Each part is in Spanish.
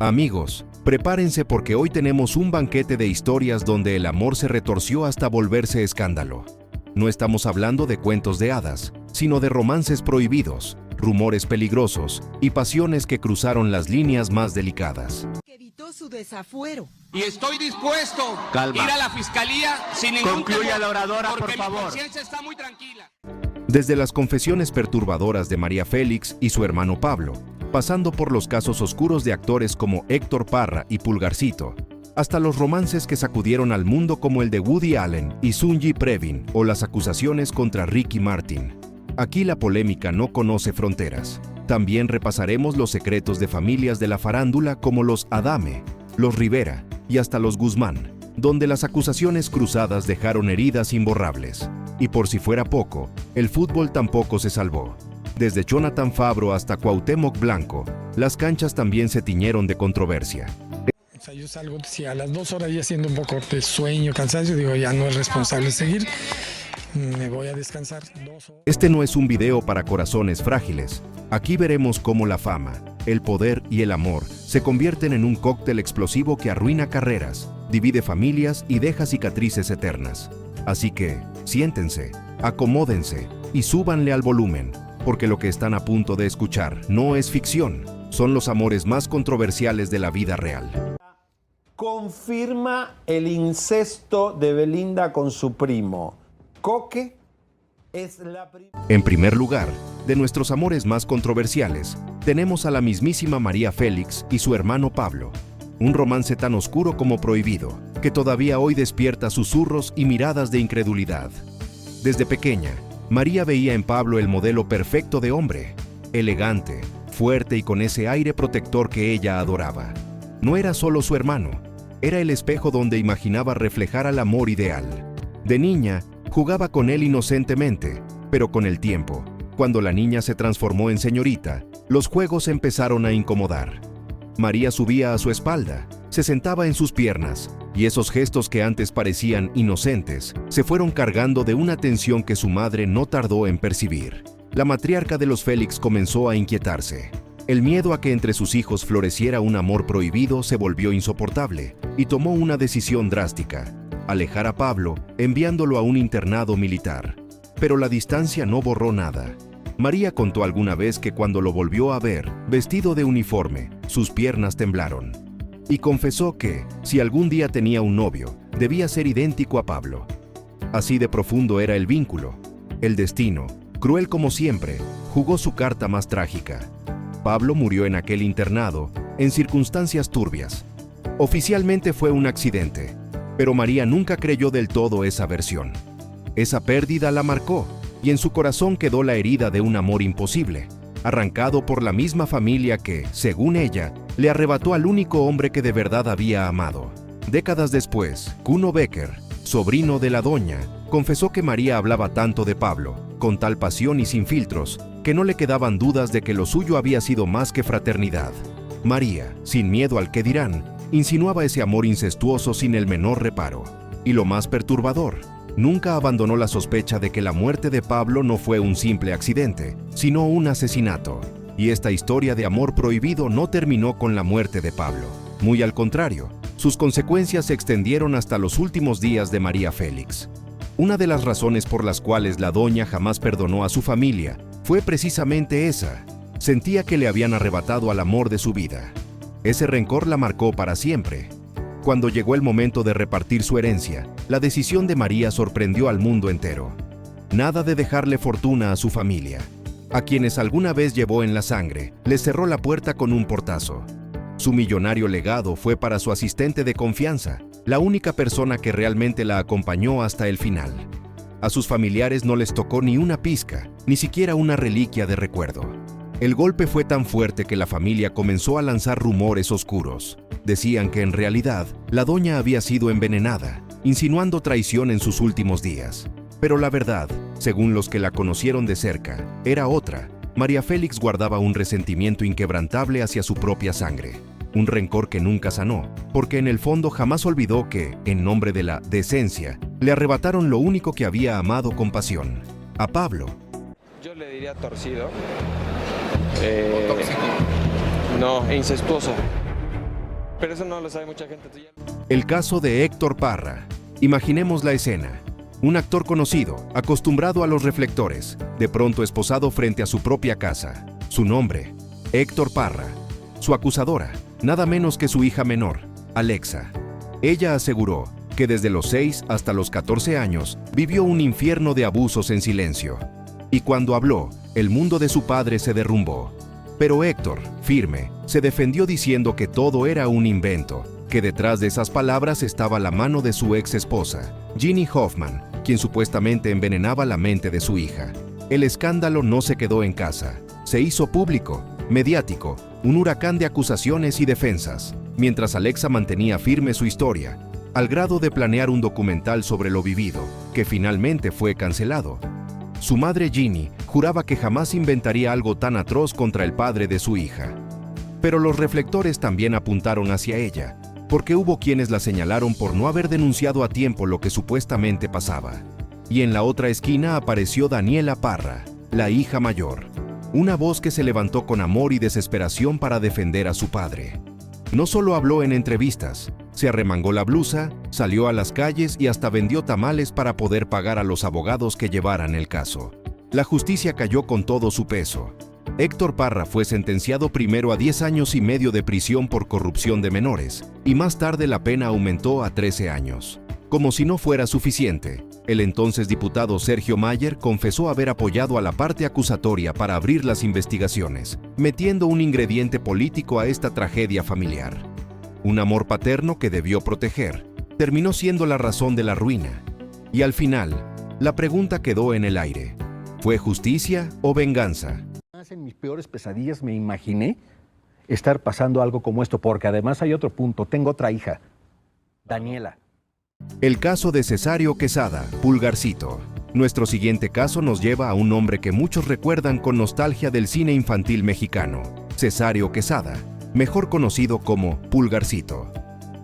Amigos, prepárense porque hoy tenemos un banquete de historias donde el amor se retorció hasta volverse escándalo. No estamos hablando de cuentos de hadas, sino de romances prohibidos, rumores peligrosos y pasiones que cruzaron las líneas más delicadas. Evitó su desafuero. Y estoy dispuesto a ir a la fiscalía sin ningún Concluya la oradora, porque por favor. mi conciencia está muy tranquila. Desde las confesiones perturbadoras de María Félix y su hermano Pablo, pasando por los casos oscuros de actores como Héctor Parra y Pulgarcito, hasta los romances que sacudieron al mundo como el de Woody Allen y Sunji Previn o las acusaciones contra Ricky Martin. Aquí la polémica no conoce fronteras. También repasaremos los secretos de familias de la farándula como los Adame, los Rivera y hasta los Guzmán, donde las acusaciones cruzadas dejaron heridas imborrables. Y por si fuera poco, el fútbol tampoco se salvó. Desde Jonathan Fabro hasta Cuauhtémoc Blanco, las canchas también se tiñeron de controversia. O sea, yo salgo, si a las 2 horas ya siendo un poco de sueño, cansancio, digo, ya no es responsable seguir, me voy a descansar 2 horas. Este no es un video para corazones frágiles. Aquí veremos cómo la fama, el poder y el amor se convierten en un cóctel explosivo que arruina carreras, divide familias y deja cicatrices eternas. Así que, siéntense, acomódense y súbanle al volumen, porque lo que están a punto de escuchar no es ficción, son los amores más controversiales de la vida real. Confirma el incesto de Belinda con su primo. Coque es la primera. En primer lugar, de nuestros amores más controversiales, tenemos a la mismísima María Félix y su hermano Pablo. Un romance tan oscuro como prohibido, que todavía hoy despierta susurros y miradas de incredulidad. Desde pequeña, María veía en Pablo el modelo perfecto de hombre, elegante, fuerte y con ese aire protector que ella adoraba. No era solo su hermano, era el espejo donde imaginaba reflejar al amor ideal. De niña, jugaba con él inocentemente, pero con el tiempo, cuando la niña se transformó en señorita, los juegos empezaron a incomodar. María subía a su espalda, se sentaba en sus piernas, y esos gestos que antes parecían inocentes, se fueron cargando de una tensión que su madre no tardó en percibir. La matriarca de los Félix comenzó a inquietarse. El miedo a que entre sus hijos floreciera un amor prohibido se volvió insoportable, y tomó una decisión drástica: alejar a Pablo, enviándolo a un internado militar. Pero la distancia no borró nada. María contó alguna vez que cuando lo volvió a ver, vestido de uniforme, sus piernas temblaron. Y confesó que, si algún día tenía un novio, debía ser idéntico a Pablo. Así de profundo era el vínculo. El destino, cruel como siempre, jugó su carta más trágica. Pablo murió en aquel internado, en circunstancias turbias. Oficialmente fue un accidente, pero María nunca creyó del todo esa versión. Esa pérdida la marcó, y en su corazón quedó la herida de un amor imposible, arrancado por la misma familia que, según ella, le arrebató al único hombre que de verdad había amado. Décadas después, Kuno Becker, sobrino de la doña, confesó que María hablaba tanto de Pablo, con tal pasión y sin filtros, que no le quedaban dudas de que lo suyo había sido más que fraternidad. María, sin miedo al qué dirán, insinuaba ese amor incestuoso sin el menor reparo. Y lo más perturbador, nunca abandonó la sospecha de que la muerte de Pablo no fue un simple accidente, sino un asesinato. Y esta historia de amor prohibido no terminó con la muerte de Pablo. Muy al contrario, sus consecuencias se extendieron hasta los últimos días de María Félix. Una de las razones por las cuales la doña jamás perdonó a su familia fue precisamente esa. Sentía que le habían arrebatado al amor de su vida. Ese rencor la marcó para siempre. Cuando llegó el momento de repartir su herencia, la decisión de María sorprendió al mundo entero. Nada de dejarle fortuna a su familia. A quienes alguna vez llevó en la sangre, les cerró la puerta con un portazo. Su millonario legado fue para su asistente de confianza, la única persona que realmente la acompañó hasta el final. A sus familiares no les tocó ni una pizca, ni siquiera una reliquia de recuerdo. El golpe fue tan fuerte que la familia comenzó a lanzar rumores oscuros. Decían que en realidad, la doña había sido envenenada, insinuando traición en sus últimos días. Pero la verdad, según los que la conocieron de cerca, era otra. María Félix guardaba un resentimiento inquebrantable hacia su propia sangre. Un rencor que nunca sanó, porque en el fondo jamás olvidó que, en nombre de la decencia, le arrebataron lo único que había amado con pasión: a Pablo. Yo le diría torcido. No, incestuoso. Pero eso no lo sabe mucha gente. El caso de Héctor Parra. Imaginemos la escena. Un actor conocido, acostumbrado a los reflectores, de pronto esposado frente a su propia casa. Su nombre, Héctor Parra. Su acusadora, nada menos que su hija menor, Alexa. Ella aseguró que desde los 6 hasta los 14 años vivió un infierno de abusos en silencio. Y cuando habló, el mundo de su padre se derrumbó. Pero Héctor, firme, se defendió diciendo que todo era un invento, que detrás de esas palabras estaba la mano de su ex esposa, Ginny Hoffman, quien supuestamente envenenaba la mente de su hija. El escándalo no se quedó en casa, se hizo público, mediático, un huracán de acusaciones y defensas, mientras Alexa mantenía firme su historia, al grado de planear un documental sobre lo vivido, que finalmente fue cancelado. Su madre Ginny juraba que jamás inventaría algo tan atroz contra el padre de su hija. Pero los reflectores también apuntaron hacia ella, porque hubo quienes la señalaron por no haber denunciado a tiempo lo que supuestamente pasaba. Y en la otra esquina apareció Daniela Parra, la hija mayor, una voz que se levantó con amor y desesperación para defender a su padre. No solo habló en entrevistas, se arremangó la blusa, salió a las calles y hasta vendió tamales para poder pagar a los abogados que llevaran el caso. La justicia cayó con todo su peso. Héctor Parra fue sentenciado primero a 10 años y medio de prisión por corrupción de menores, y más tarde la pena aumentó a 13 años. Como si no fuera suficiente, el entonces diputado Sergio Mayer confesó haber apoyado a la parte acusatoria para abrir las investigaciones, metiendo un ingrediente político a esta tragedia familiar. Un amor paterno que debió proteger, terminó siendo la razón de la ruina. Y al final, la pregunta quedó en el aire. ¿Fue justicia o venganza? En mis peores pesadillas me imaginé estar pasando algo como esto, porque además hay otro punto. Tengo otra hija, Daniela. El caso de Cesario Quesada, Pulgarcito. Nuestro siguiente caso nos lleva a un hombre que muchos recuerdan con nostalgia del cine infantil mexicano, Cesario Quesada, mejor conocido como Pulgarcito.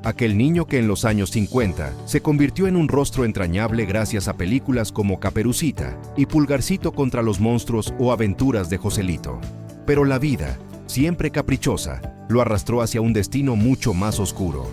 Aquel niño que en los años 50 se convirtió en un rostro entrañable gracias a películas como Caperucita y Pulgarcito contra los monstruos o Aventuras de Joselito. Pero la vida, siempre caprichosa, lo arrastró hacia un destino mucho más oscuro.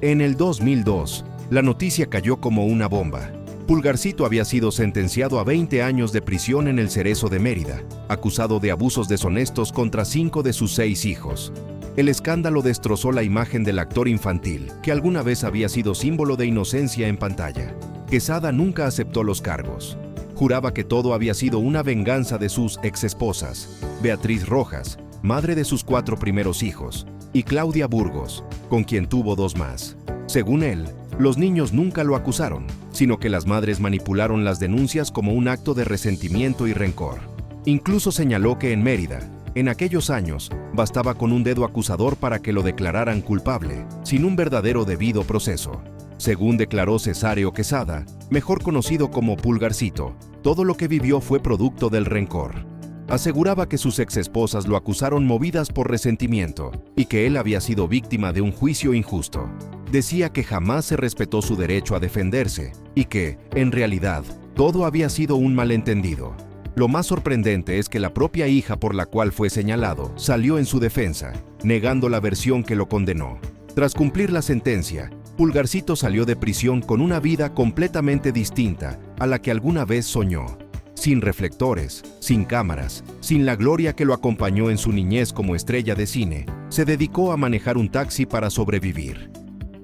En el 2002, la noticia cayó como una bomba. Pulgarcito había sido sentenciado a 20 años de prisión en el Cerezo de Mérida, acusado de abusos deshonestos contra 5 de sus 6 hijos. El escándalo destrozó la imagen del actor infantil, que alguna vez había sido símbolo de inocencia en pantalla. Quesada nunca aceptó los cargos. Juraba que todo había sido una venganza de sus exesposas, Beatriz Rojas, madre de sus 4 primeros hijos, y Claudia Burgos, con quien tuvo 2 más. Según él, los niños nunca lo acusaron, sino que las madres manipularon las denuncias como un acto de resentimiento y rencor. Incluso señaló que en Mérida, en aquellos años, bastaba con un dedo acusador para que lo declararan culpable, sin un verdadero debido proceso. Según declaró Cesario Quesada, mejor conocido como Pulgarcito, todo lo que vivió fue producto del rencor. Aseguraba que sus exesposas lo acusaron movidas por resentimiento y que él había sido víctima de un juicio injusto. Decía que jamás se respetó su derecho a defenderse y que, en realidad, todo había sido un malentendido. Lo más sorprendente es que la propia hija por la cual fue señalado salió en su defensa, negando la versión que lo condenó. Tras cumplir la sentencia, Pulgarcito salió de prisión con una vida completamente distinta a la que alguna vez soñó. Sin reflectores, sin cámaras, sin la gloria que lo acompañó en su niñez como estrella de cine, se dedicó a manejar un taxi para sobrevivir.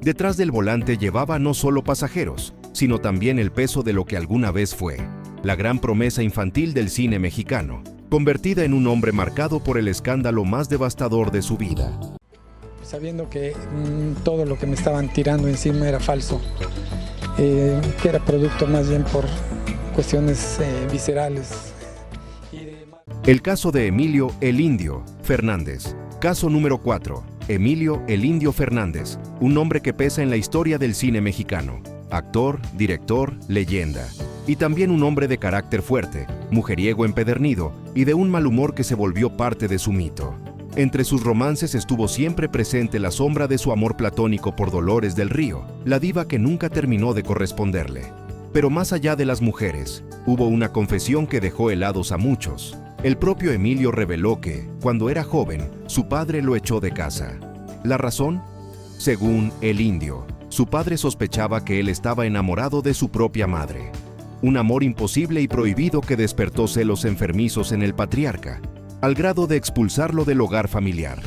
Detrás del volante llevaba no solo pasajeros, sino también el peso de lo que alguna vez fue, la gran promesa infantil del cine mexicano, convertida en un hombre marcado por el escándalo más devastador de su vida. Sabiendo que todo lo que me estaban tirando encima era falso, que era producto más bien por cuestiones viscerales. El caso de Emilio "El Indio" Fernández. Caso número 4. Emilio "El Indio" Fernández, un nombre que pesa en la historia del cine mexicano. Actor, director, leyenda. Y también un hombre de carácter fuerte, mujeriego empedernido y de un mal humor que se volvió parte de su mito. Entre sus romances estuvo siempre presente la sombra de su amor platónico por Dolores del Río, la diva que nunca terminó de corresponderle. Pero más allá de las mujeres, hubo una confesión que dejó helados a muchos. El propio Emilio reveló que, cuando era joven, su padre lo echó de casa. ¿La razón? Según El Indio, su padre sospechaba que él estaba enamorado de su propia madre. Un amor imposible y prohibido que despertó celos enfermizos en el patriarca, al grado de expulsarlo del hogar familiar.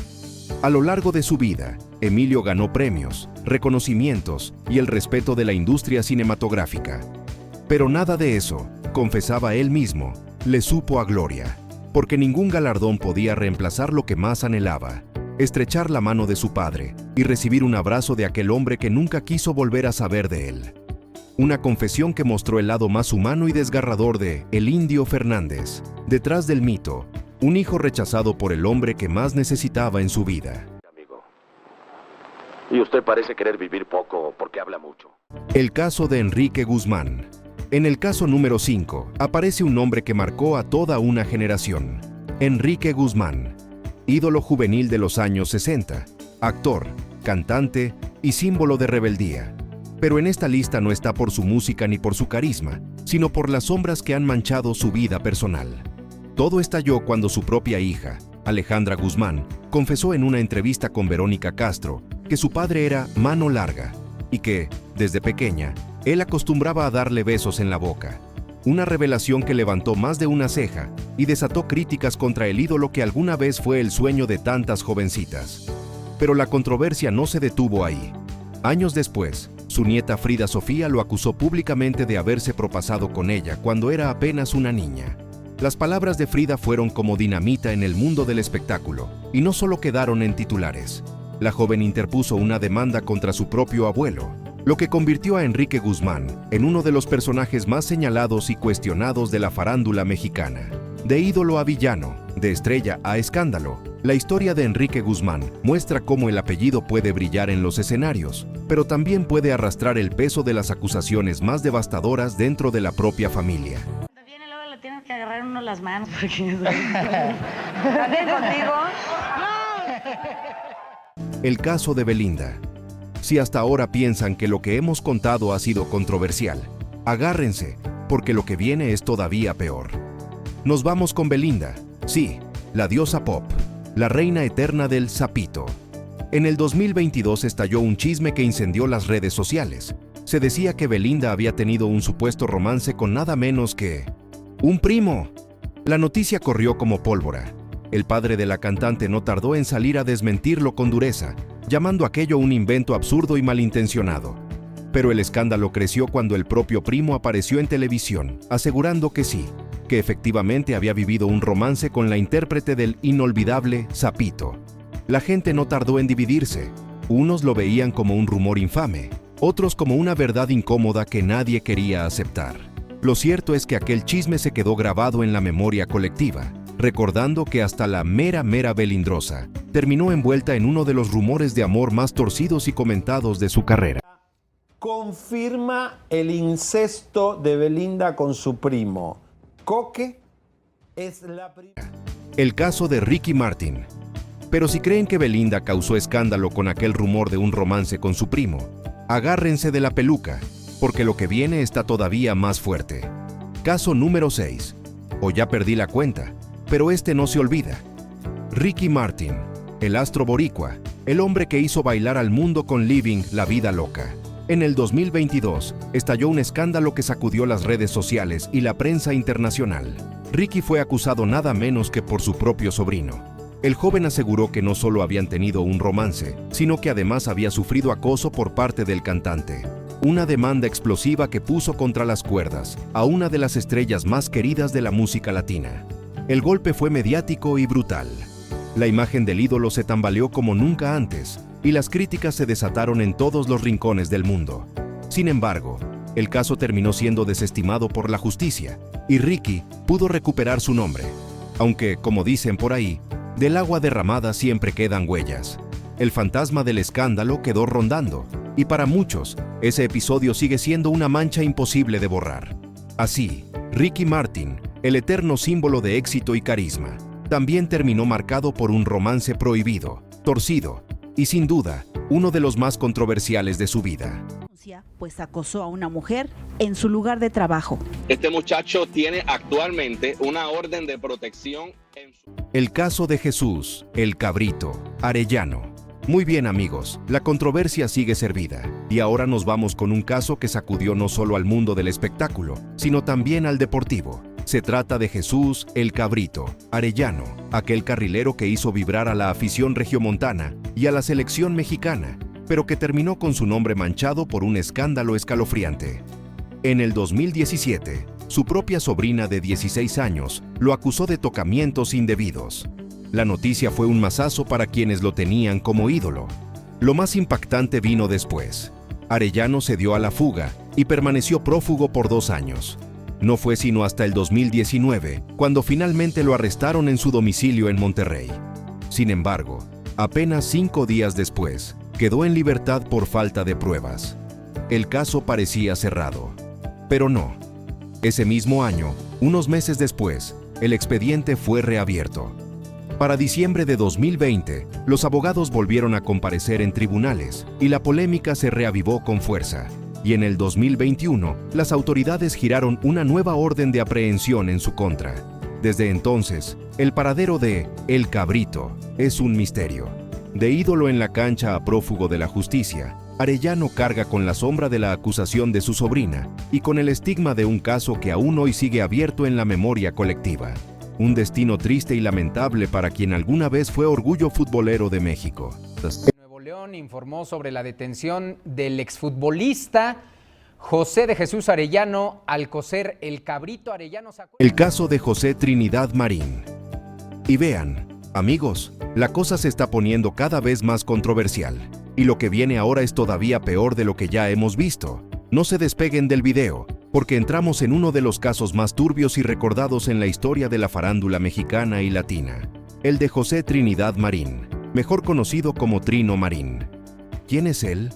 A lo largo de su vida, Emilio ganó premios, reconocimientos y el respeto de la industria cinematográfica. Pero nada de eso, confesaba él mismo, le supo a gloria, porque ningún galardón podía reemplazar lo que más anhelaba: estrechar la mano de su padre y recibir un abrazo de aquel hombre que nunca quiso volver a saber de él. Una confesión que mostró el lado más humano y desgarrador de El Indio Fernández. Detrás del mito, un hijo rechazado por el hombre que más necesitaba en su vida. Amigo. Y usted parece querer vivir poco porque habla mucho. El caso de Enrique Guzmán. En el caso número 5, aparece un nombre que marcó a toda una generación. Enrique Guzmán, ídolo juvenil de los años 60, actor, cantante y símbolo de rebeldía. Pero en esta lista no está por su música ni por su carisma, sino por las sombras que han manchado su vida personal. Todo estalló cuando su propia hija, Alejandra Guzmán, confesó en una entrevista con Verónica Castro que su padre era mano larga y que, desde pequeña, él acostumbraba a darle besos en la boca. Una revelación que levantó más de una ceja y desató críticas contra el ídolo que alguna vez fue el sueño de tantas jovencitas. Pero la controversia no se detuvo ahí. Años después, su nieta Frida Sofía lo acusó públicamente de haberse propasado con ella cuando era apenas una niña. Las palabras de Frida fueron como dinamita en el mundo del espectáculo, y no solo quedaron en titulares. La joven interpuso una demanda contra su propio abuelo, lo que convirtió a Enrique Guzmán en uno de los personajes más señalados y cuestionados de la farándula mexicana. De ídolo a villano, de estrella a escándalo, la historia de Enrique Guzmán muestra cómo el apellido puede brillar en los escenarios, pero también puede arrastrar el peso de las acusaciones más devastadoras dentro de la propia familia. Cuando viene luego le tienes que agarrar uno las manos porque... ¿También contigo? El caso de Belinda. Si hasta ahora piensan que lo que hemos contado ha sido controversial, agárrense, porque lo que viene es todavía peor. Nos vamos con Belinda, sí, la diosa pop, la reina eterna del sapito. En el 2022 estalló un chisme que incendió las redes sociales. Se decía que Belinda había tenido un supuesto romance con nada menos que un primo. La noticia corrió como pólvora. El padre de la cantante no tardó en salir a desmentirlo con dureza, llamando aquello un invento absurdo y malintencionado. Pero el escándalo creció cuando el propio primo apareció en televisión, asegurando que sí, que efectivamente había vivido un romance con la intérprete del inolvidable Sapito. La gente no tardó en dividirse. Unos lo veían como un rumor infame, otros como una verdad incómoda que nadie quería aceptar. Lo cierto es que aquel chisme se quedó grabado en la memoria colectiva, recordando que hasta la mera Belindrosa terminó envuelta en uno de los rumores de amor más torcidos y comentados de su carrera. Confirma el incesto de Belinda con su primo. Coque es la primera. El caso de Ricky Martin. Pero si creen que Belinda causó escándalo con aquel rumor de un romance con su primo, agárrense de la peluca, porque lo que viene está todavía más fuerte. Caso número 6. O ya perdí la cuenta, pero este no se olvida. Ricky Martin, el astro boricua, el hombre que hizo bailar al mundo con Living la Vida Loca. En el 2022, estalló un escándalo que sacudió las redes sociales y la prensa internacional. Ricky fue acusado nada menos que por su propio sobrino. El joven aseguró que no solo habían tenido un romance, sino que además había sufrido acoso por parte del cantante. Una demanda explosiva que puso contra las cuerdas a una de las estrellas más queridas de la música latina. El golpe fue mediático y brutal. La imagen del ídolo se tambaleó como nunca antes, y las críticas se desataron en todos los rincones del mundo. Sin embargo, el caso terminó siendo desestimado por la justicia, y Ricky pudo recuperar su nombre. Aunque, como dicen por ahí, del agua derramada siempre quedan huellas. El fantasma del escándalo quedó rondando, y para muchos, ese episodio sigue siendo una mancha imposible de borrar. Así, Ricky Martin, el eterno símbolo de éxito y carisma, también terminó marcado por un romance prohibido, torcido, y sin duda, uno de los más controversiales de su vida. Pues acosó a una mujer en su lugar de trabajo. Este muchacho tiene actualmente una orden de protección en su... El caso de Jesús, el Cabrito, Arellano. Muy bien amigos, la controversia sigue servida, y ahora nos vamos con un caso que sacudió no solo al mundo del espectáculo, sino también al deportivo. Se trata de Jesús el Cabrito Arellano, aquel carrilero que hizo vibrar a la afición regiomontana y a la selección mexicana, pero que terminó con su nombre manchado por un escándalo escalofriante. En el 2017, su propia sobrina de 16 años lo acusó de tocamientos indebidos. La noticia fue un mazazo para quienes lo tenían como ídolo. Lo más impactante vino después. Arellano se dio a la fuga y permaneció prófugo por 2 años. No fue sino hasta el 2019 cuando finalmente lo arrestaron en su domicilio en Monterrey. Sin embargo, apenas 5 días después, quedó en libertad por falta de pruebas. El caso parecía cerrado. Pero no. Ese mismo año, unos meses después, el expediente fue reabierto. Para diciembre de 2020, los abogados volvieron a comparecer en tribunales y la polémica se reavivó con fuerza. Y en el 2021, las autoridades giraron una nueva orden de aprehensión en su contra. Desde entonces, el paradero de El Cabrito es un misterio. De ídolo en la cancha a prófugo de la justicia, Arellano carga con la sombra de la acusación de su sobrina y con el estigma de un caso que aún hoy sigue abierto en la memoria colectiva. Un destino triste y lamentable para quien alguna vez fue orgullo futbolero de México. Nuevo León informó sobre la detención del exfutbolista José de Jesús Arellano Alcocer el Cabrito Arellano. El caso de José Trinidad Marín. Y vean, amigos, la cosa se está poniendo cada vez más controversial. Y lo que viene ahora es todavía peor de lo que ya hemos visto. No se despeguen del video, porque entramos en uno de los casos más turbios y recordados en la historia de la farándula mexicana y latina. El de José Trinidad Marín, mejor conocido como Trino Marín. ¿Quién es él?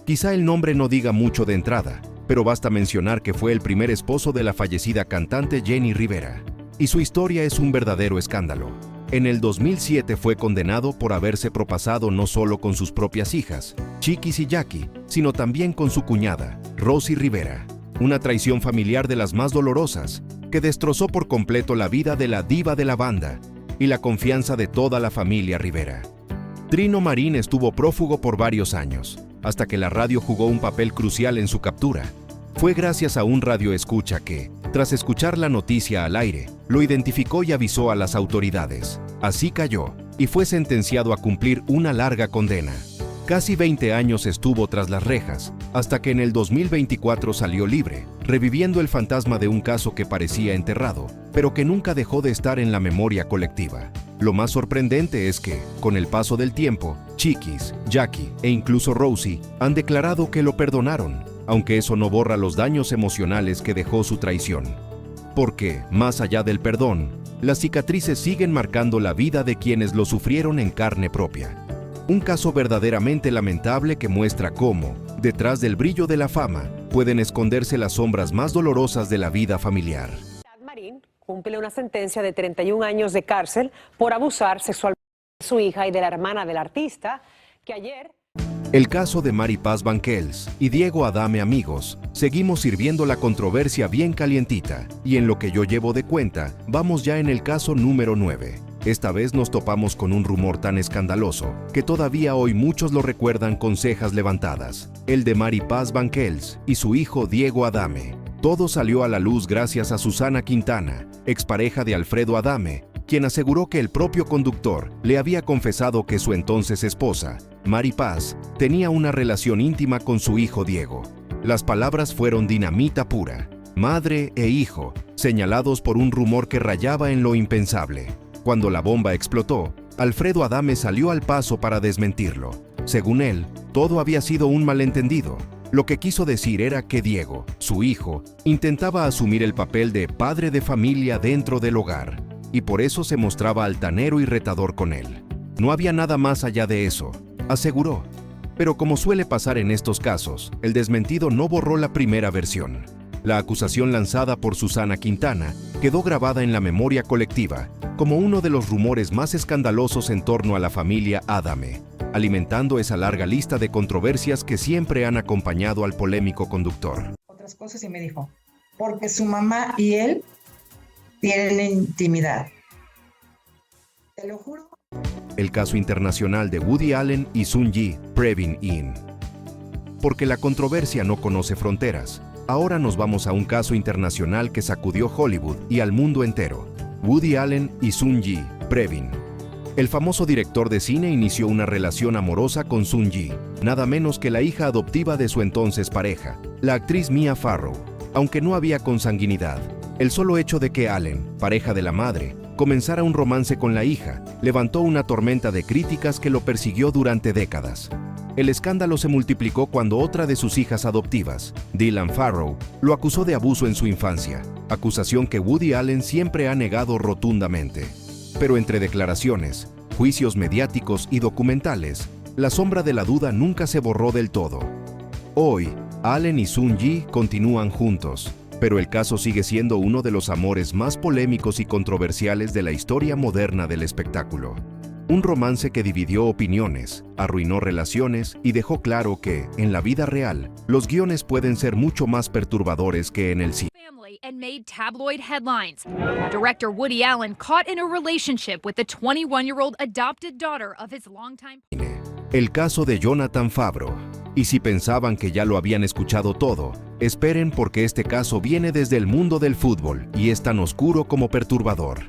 Quizá el nombre no diga mucho de entrada, pero basta mencionar que fue el primer esposo de la fallecida cantante Jenny Rivera. Y su historia es un verdadero escándalo. En el 2007 fue condenado por haberse propasado no solo con sus propias hijas, Chiquis y Jackie, sino también con su cuñada, Rosy Rivera. Una traición familiar de las más dolorosas, que destrozó por completo la vida de la diva de la banda y la confianza de toda la familia Rivera. Trino Marín estuvo prófugo por varios años, hasta que la radio jugó un papel crucial en su captura. Fue gracias a un radioescucha que, tras escuchar la noticia al aire, lo identificó y avisó a las autoridades. Así cayó, y fue sentenciado a cumplir una larga condena. Casi 20 años estuvo tras las rejas, hasta que en el 2024 salió libre, reviviendo el fantasma de un caso que parecía enterrado, pero que nunca dejó de estar en la memoria colectiva. Lo más sorprendente es que, con el paso del tiempo, Chiquis, Jackie e incluso Rosy han declarado que lo perdonaron, aunque eso no borra los daños emocionales que dejó su traición. Porque, más allá del perdón, las cicatrices siguen marcando la vida de quienes lo sufrieron en carne propia. Un caso verdaderamente lamentable que muestra cómo, detrás del brillo de la fama, pueden esconderse las sombras más dolorosas de la vida familiar. Marín cumple una sentencia de 31 años de cárcel por abusar sexualmente de su hija y de la hermana del artista, que ayer... El caso de Mary Paz Banquels y Diego Adame, amigos, seguimos sirviendo la controversia bien calientita, y en lo que yo llevo de cuenta, vamos ya en el caso número 9. Esta vez nos topamos con un rumor tan escandaloso, que todavía hoy muchos lo recuerdan con cejas levantadas, el de Mary Paz Banquels y su hijo Diego Adame. Todo salió a la luz gracias a Susana Quintana, expareja de Alfredo Adame, quien aseguró que el propio conductor le había confesado que su entonces esposa, Mary Paz, tenía una relación íntima con su hijo Diego. Las palabras fueron dinamita pura, madre e hijo, señalados por un rumor que rayaba en lo impensable. Cuando la bomba explotó, Alfredo Adame salió al paso para desmentirlo. Según él, todo había sido un malentendido. Lo que quiso decir era que Diego, su hijo, intentaba asumir el papel de padre de familia dentro del hogar, y por eso se mostraba altanero y retador con él. No había nada más allá de eso, aseguró. Pero como suele pasar en estos casos, el desmentido no borró la primera versión. La acusación lanzada por Susana Quintana quedó grabada en la memoria colectiva como uno de los rumores más escandalosos en torno a la familia Adame, alimentando esa larga lista de controversias que siempre han acompañado al polémico conductor. Otras cosas y me dijo, porque su mamá y él tienen intimidad. Te lo juro El caso internacional de Woody Allen y Sun Yi, Previn In. Porque la controversia no conoce fronteras. Ahora nos vamos a un caso internacional que sacudió Hollywood y al mundo entero. Woody Allen y Sun Yi, Previn. El famoso director de cine inició una relación amorosa con Sun Yi, nada menos que la hija adoptiva de su entonces pareja, la actriz Mia Farrow, aunque no había consanguinidad. El solo hecho de que Allen, pareja de la madre, comenzara un romance con la hija, levantó una tormenta de críticas que lo persiguió durante décadas. El escándalo se multiplicó cuando otra de sus hijas adoptivas, Dylan Farrow, lo acusó de abuso en su infancia, acusación que Woody Allen siempre ha negado rotundamente. Pero entre declaraciones, juicios mediáticos y documentales, la sombra de la duda nunca se borró del todo. Hoy, Allen y Sun Yi continúan juntos, pero el caso sigue siendo uno de los amores más polémicos y controversiales de la historia moderna del espectáculo. Un romance que dividió opiniones, arruinó relaciones y dejó claro que, en la vida real, los guiones pueden ser mucho más perturbadores que en el cine. And made tabloid headlines. Director Woody Allen caught in a relationship with the 21-year-old adopted daughter of his longtime... El caso de Jonathan Favreau. Y si pensaban que ya lo habían escuchado todo, esperen porque este caso viene desde el mundo del fútbol y es tan oscuro como perturbador.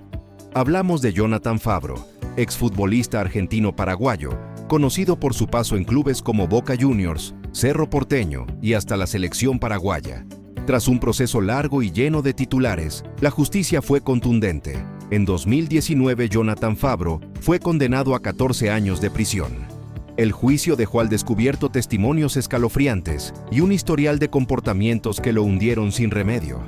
Hablamos de Jonathan Favreau, exfutbolista argentino-paraguayo, conocido por su paso en clubes como Boca Juniors, Cerro Porteño y hasta la selección paraguaya. Tras un proceso largo y lleno de titulares, la justicia fue contundente. En 2019, Jonathan Favreau fue condenado a 14 años de prisión. El juicio dejó al descubierto testimonios escalofriantes y un historial de comportamientos que lo hundieron sin remedio.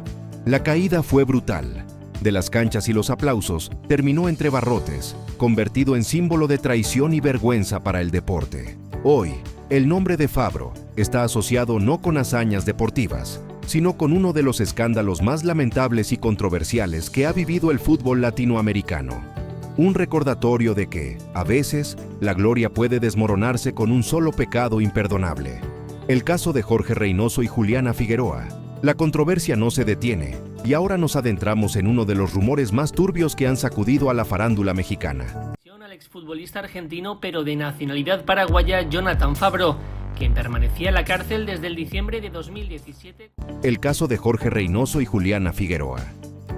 La caída fue brutal. De las canchas y los aplausos, terminó entre barrotes, convertido en símbolo de traición y vergüenza para el deporte. Hoy, el nombre de Favreau está asociado no con hazañas deportivas, sino con uno de los escándalos más lamentables y controversiales que ha vivido el fútbol latinoamericano. Un recordatorio de que, a veces, la gloria puede desmoronarse con un solo pecado imperdonable. El caso de Jorge Reynoso y Juliana Figueroa. La controversia no se detiene, y ahora nos adentramos en uno de los rumores más turbios que han sacudido a la farándula mexicana. Al exfutbolista argentino, pero de nacionalidad paraguaya, Jonathan Favreau, quien permanecía en la cárcel desde el diciembre de 2017. El caso de Jorge Reynoso y Juliana Figueroa.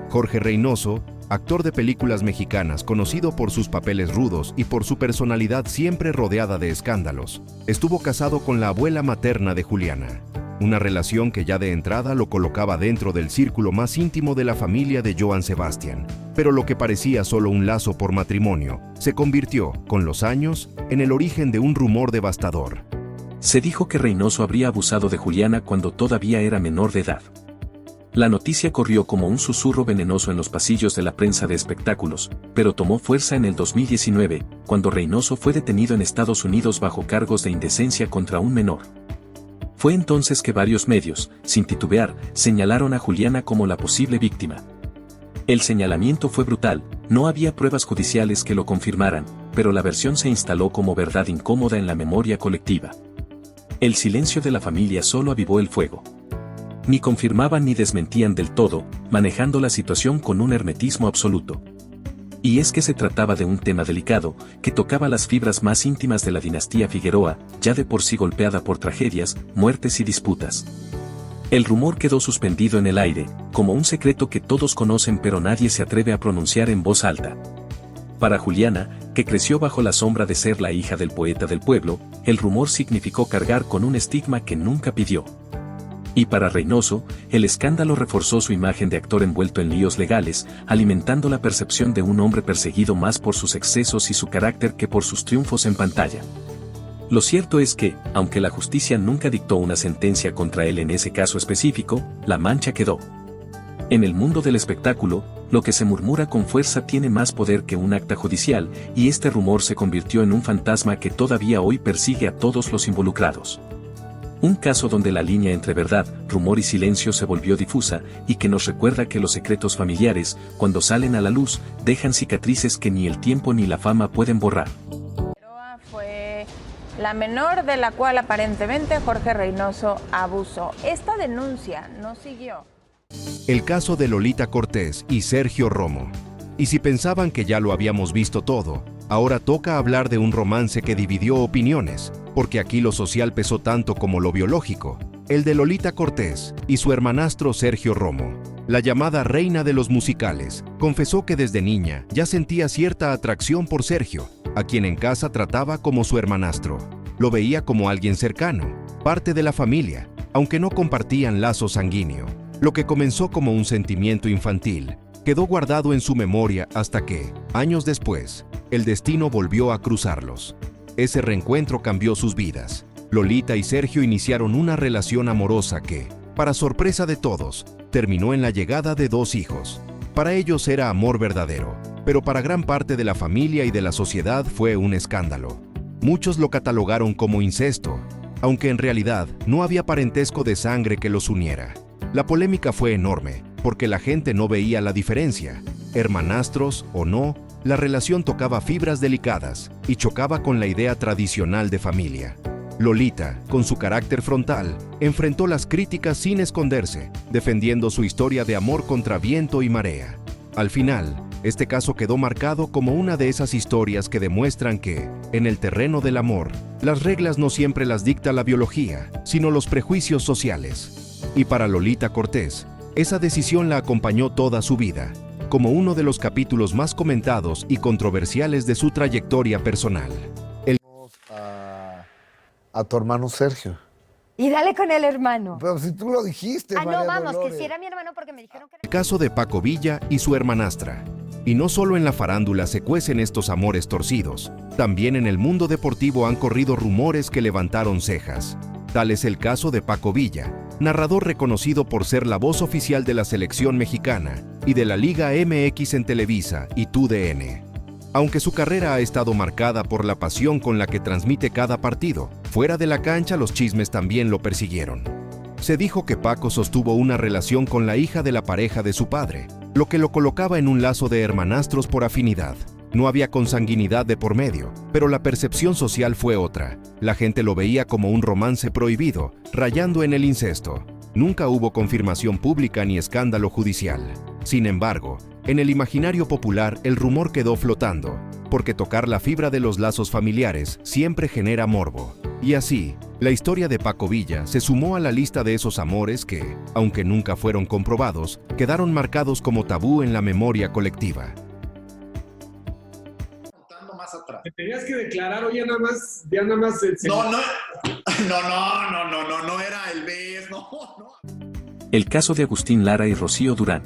Jorge Reynoso, actor de películas mexicanas conocido por sus papeles rudos y por su personalidad siempre rodeada de escándalos, estuvo casado con la abuela materna de Juliana. Una relación que ya de entrada lo colocaba dentro del círculo más íntimo de la familia de Joan Sebastián. Pero lo que parecía solo un lazo por matrimonio, se convirtió, con los años, en el origen de un rumor devastador. Se dijo que Reynoso habría abusado de Juliana cuando todavía era menor de edad. La noticia corrió como un susurro venenoso en los pasillos de la prensa de espectáculos, pero tomó fuerza en el 2019, cuando Reynoso fue detenido en Estados Unidos bajo cargos de indecencia contra un menor. Fue entonces que varios medios, sin titubear, señalaron a Juliana como la posible víctima. El señalamiento fue brutal, no había pruebas judiciales que lo confirmaran, pero la versión se instaló como verdad incómoda en la memoria colectiva. El silencio de la familia solo avivó el fuego. Ni confirmaban ni desmentían del todo, manejando la situación con un hermetismo absoluto. Y es que se trataba de un tema delicado, que tocaba las fibras más íntimas de la dinastía Figueroa, ya de por sí golpeada por tragedias, muertes y disputas. El rumor quedó suspendido en el aire, como un secreto que todos conocen pero nadie se atreve a pronunciar en voz alta. Para Juliana, que creció bajo la sombra de ser la hija del poeta del pueblo, el rumor significó cargar con un estigma que nunca pidió. Y para Reynoso, el escándalo reforzó su imagen de actor envuelto en líos legales, alimentando la percepción de un hombre perseguido más por sus excesos y su carácter que por sus triunfos en pantalla. Lo cierto es que, aunque la justicia nunca dictó una sentencia contra él en ese caso específico, la mancha quedó. En el mundo del espectáculo, lo que se murmura con fuerza tiene más poder que un acta judicial, y este rumor se convirtió en un fantasma que todavía hoy persigue a todos los involucrados. Un caso donde la línea entre verdad, rumor y silencio se volvió difusa y que nos recuerda que los secretos familiares, cuando salen a la luz, dejan cicatrices que ni el tiempo ni la fama pueden borrar. Fue la menor de la cual aparentemente Jorge Reynoso abusó. Esta denuncia no siguió. El caso de Lolita Cortés y Sergio Romo. Y si pensaban que ya lo habíamos visto todo, Ahora toca hablar de un romance que dividió opiniones, porque aquí lo social pesó tanto como lo biológico, el de Lolita Cortés y su hermanastro Sergio Romo. La llamada reina de los musicales confesó que desde niña ya sentía cierta atracción por Sergio, a quien en casa trataba como su hermanastro. Lo veía como alguien cercano, parte de la familia, aunque no compartían lazo sanguíneo. Lo que comenzó como un sentimiento infantil quedó guardado en su memoria hasta que, años después, el destino volvió a cruzarlos. Ese reencuentro cambió sus vidas. Lolita y Sergio iniciaron una relación amorosa que, para sorpresa de todos, terminó en la llegada de 2 hijos. Para ellos era amor verdadero, pero para gran parte de la familia y de la sociedad fue un escándalo. Muchos lo catalogaron como incesto, aunque en realidad no había parentesco de sangre que los uniera. La polémica fue enorme, porque la gente no veía la diferencia. Hermanastros o no, la relación tocaba fibras delicadas y chocaba con la idea tradicional de familia. Lolita, con su carácter frontal, enfrentó las críticas sin esconderse, defendiendo su historia de amor contra viento y marea. Al final, este caso quedó marcado como una de esas historias que demuestran que, en el terreno del amor, las reglas no siempre las dicta la biología, sino los prejuicios sociales. Y para Lolita Cortés, esa decisión la acompañó toda su vida, como uno de los capítulos más comentados y controversiales de su trayectoria personal. A tu hermano Sergio. Y dale con el hermano. Pero si tú lo dijiste, María no, vamos, Dolores. que si era mi hermano porque me dijeron que... El caso de Paco Villa y su hermanastra. Y no solo en la farándula se cuecen estos amores torcidos, también en el mundo deportivo han corrido rumores que levantaron cejas. Tal es el caso de Paco Villa, narrador reconocido por ser la voz oficial de la selección mexicana y de la Liga MX en Televisa y TUDN. Aunque su carrera ha estado marcada por la pasión con la que transmite cada partido, fuera de la cancha los chismes también lo persiguieron. Se dijo que Paco sostuvo una relación con la hija de la pareja de su padre, lo que lo colocaba en un lazo de hermanastros por afinidad. No había consanguinidad de por medio, pero la percepción social fue otra. La gente lo veía como un romance prohibido, rayando en el incesto. Nunca hubo confirmación pública ni escándalo judicial. Sin embargo, en el imaginario popular el rumor quedó flotando, porque tocar la fibra de los lazos familiares siempre genera morbo. Y así, la historia de Paco Villa se sumó a la lista de esos amores que, aunque nunca fueron comprobados, quedaron marcados como tabú en la memoria colectiva. Te tenías que declarar o ya nada más No era el BES, no. El caso de Agustín Lara y Rocío Durán.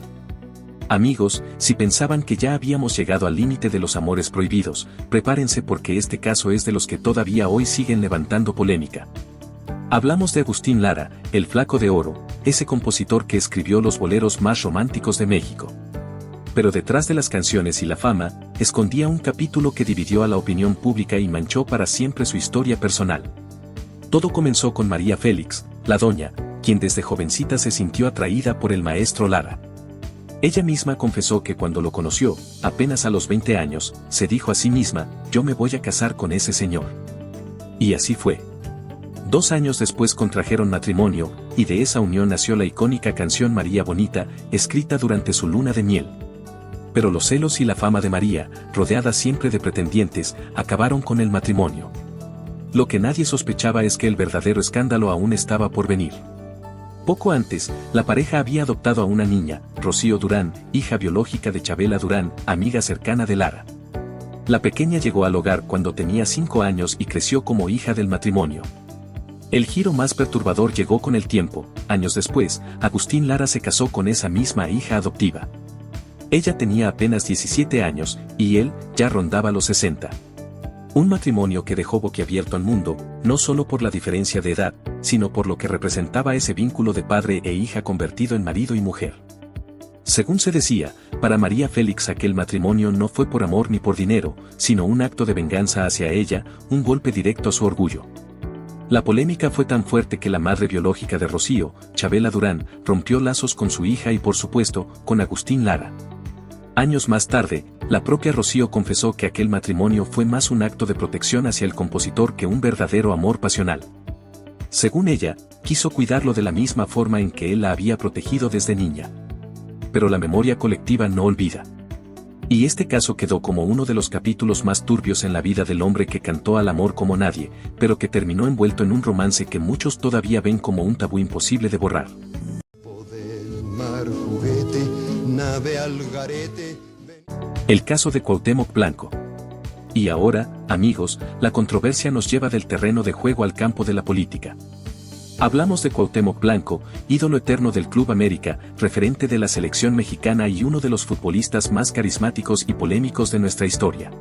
Amigos, si pensaban que ya habíamos llegado al límite de los amores prohibidos, prepárense porque este caso es de los que todavía hoy siguen levantando polémica. Hablamos de Agustín Lara, el Flaco de Oro, ese compositor que escribió los boleros más románticos de México. Pero detrás de las canciones y la fama, escondía un capítulo que dividió a la opinión pública y manchó para siempre su historia personal. Todo comenzó con María Félix, la doña, quien desde jovencita se sintió atraída por el maestro Lara. Ella misma confesó que cuando lo conoció, apenas a los 20 años, se dijo a sí misma, yo me voy a casar con ese señor. Y así fue. 2 años después contrajeron matrimonio, y de esa unión nació la icónica canción María Bonita, escrita durante su luna de miel. Pero los celos y la fama de María, rodeada siempre de pretendientes, acabaron con el matrimonio. Lo que nadie sospechaba es que el verdadero escándalo aún estaba por venir. Poco antes, la pareja había adoptado a una niña, Rocío Durán, hija biológica de Chabela Durán, amiga cercana de Lara. La pequeña llegó al hogar cuando tenía 5 años y creció como hija del matrimonio. El giro más perturbador llegó con el tiempo. Años después, Agustín Lara se casó con esa misma hija adoptiva. Ella tenía apenas 17 años, y él ya rondaba los 60. Un matrimonio que dejó boquiabierto al mundo, no solo por la diferencia de edad, sino por lo que representaba ese vínculo de padre e hija convertido en marido y mujer. Según se decía, para María Félix aquel matrimonio no fue por amor ni por dinero, sino un acto de venganza hacia ella, un golpe directo a su orgullo. La polémica fue tan fuerte que la madre biológica de Rocío, Chabela Durán, rompió lazos con su hija y por supuesto, con Agustín Lara. Años más tarde, la propia Rocío confesó que aquel matrimonio fue más un acto de protección hacia el compositor que un verdadero amor pasional. Según ella, quiso cuidarlo de la misma forma en que él la había protegido desde niña. Pero la memoria colectiva no olvida. Y este caso quedó como uno de los capítulos más turbios en la vida del hombre que cantó al amor como nadie, pero que terminó envuelto en un romance que muchos todavía ven como un tabú imposible de borrar. El caso de Cuauhtémoc Blanco. Y ahora, amigos, la controversia nos lleva del terreno de juego al campo de la política. Hablamos de Cuauhtémoc Blanco, ídolo eterno del Club América, referente de la selección mexicana y uno de los futbolistas más carismáticos y polémicos de nuestra historia.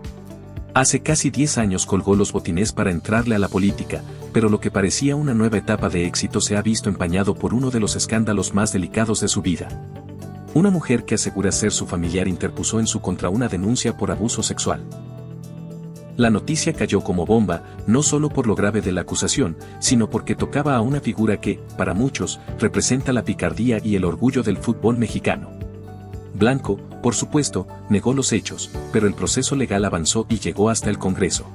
Hace casi 10 años colgó los botines para entrarle a la política, pero lo que parecía una nueva etapa de éxito se ha visto empañado por uno de los escándalos más delicados de su vida. Una mujer que asegura ser su familiar interpuso en su contra una denuncia por abuso sexual. La noticia cayó como bomba, no solo por lo grave de la acusación, sino porque tocaba a una figura que, para muchos, representa la picardía y el orgullo del fútbol mexicano. Blanco, por supuesto, negó los hechos, pero el proceso legal avanzó y llegó hasta el Congreso.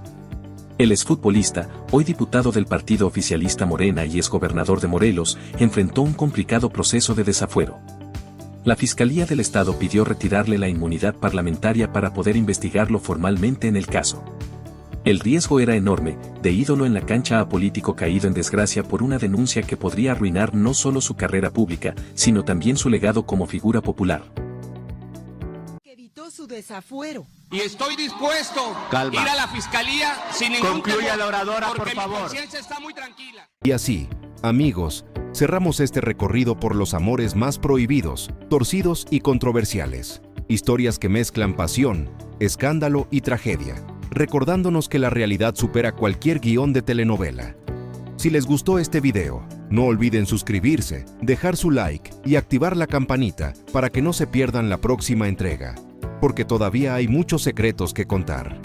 El exfutbolista, hoy diputado del partido oficialista Morena y exgobernador de Morelos, enfrentó un complicado proceso de desafuero. La Fiscalía del Estado pidió retirarle la inmunidad parlamentaria para poder investigarlo formalmente en el caso. El riesgo era enorme, de ídolo en la cancha a político caído en desgracia por una denuncia que podría arruinar no solo su carrera pública, sino también su legado como figura popular. Evitó su desafuero. Y estoy dispuesto a ir a la fiscalía sin ningún temor. Concluya la oradora, por favor. Mi conciencia está muy tranquila. Y así, amigos, cerramos este recorrido por los amores más prohibidos, torcidos y controversiales. Historias que mezclan pasión, escándalo y tragedia, recordándonos que la realidad supera cualquier guión de telenovela. Si les gustó este video, no olviden suscribirse, dejar su like y activar la campanita para que no se pierdan la próxima entrega, porque todavía hay muchos secretos que contar.